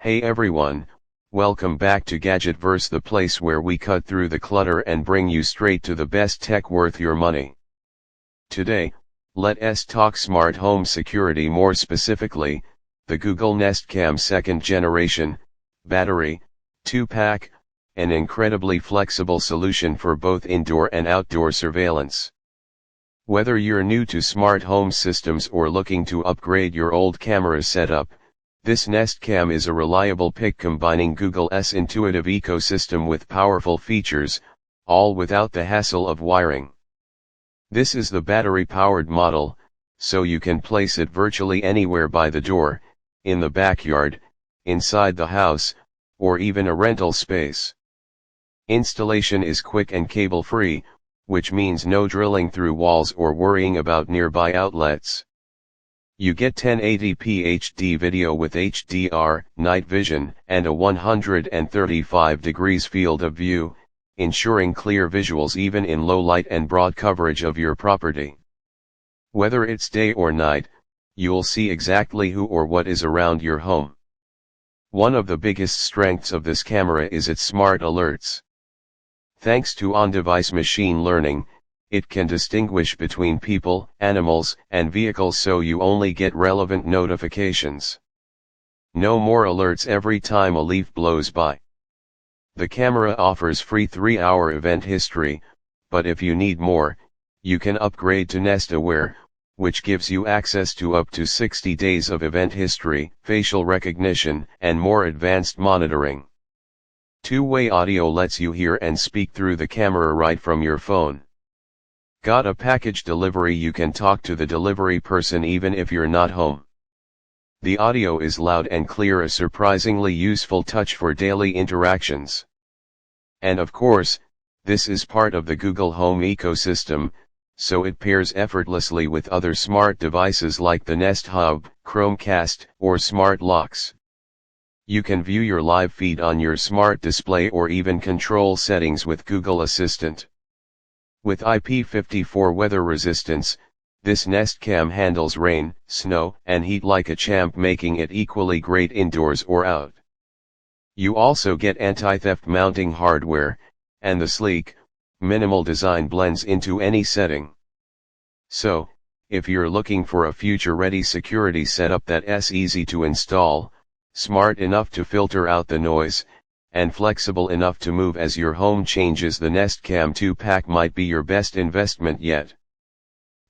Hey everyone, welcome back to Gadgetverse, the place where we cut through the clutter and bring you straight to the best tech worth your money. Today, let's talk smart home security, more specifically, the Google Nest Cam 2nd generation, battery, 2-pack, an incredibly flexible solution for both indoor and outdoor surveillance. Whether you're new to smart home systems or looking to upgrade your old camera setup, this Nest Cam is a reliable pick, combining Google's intuitive ecosystem with powerful features, all without the hassle of wiring. This is the battery-powered model, so you can place it virtually anywhere: by the door, in the backyard, inside the house, or even a rental space. Installation is quick and cable-free, which means no drilling through walls or worrying about nearby outlets. You get 1080p HD video with HDR, night vision, and a 135 degrees field of view, ensuring clear visuals even in low light and broad coverage of your property. Whether it's day or night, you'll see exactly who or what is around your home. One of the biggest strengths of this camera is its smart alerts. Thanks to on-device machine learning, it can distinguish between people, animals, and vehicles, so you only get relevant notifications. No more alerts every time a leaf blows by. The camera offers free 3-hour event history, but if you need more, you can upgrade to Nest Aware, which gives you access to up to 60 days of event history, facial recognition, and more advanced monitoring. Two-way audio lets you hear and speak through the camera right from your phone. Got a package delivery? You can talk to the delivery person even if you're not home. The audio is loud and clear, a surprisingly useful touch for daily interactions. And of course, this is part of the Google Home ecosystem, so it pairs effortlessly with other smart devices like the Nest Hub, Chromecast, or smart locks. You can view your live feed on your smart display or even control settings with Google Assistant. With IP54 weather resistance, this Nest Cam handles rain, snow, and heat like a champ, making it equally great indoors or out. You also get anti-theft mounting hardware, and the sleek, minimal design blends into any setting. So, if you're looking for a future-ready security setup that's easy to install, smart enough to filter out the noise, and flexible enough to move as your home changes, the Nest Cam 2-pack might be your best investment yet.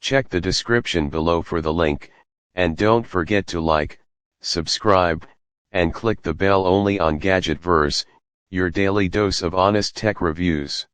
Check the description below for the link, and don't forget to like, subscribe, and click the bell only on Gadgetverse, your daily dose of honest tech reviews.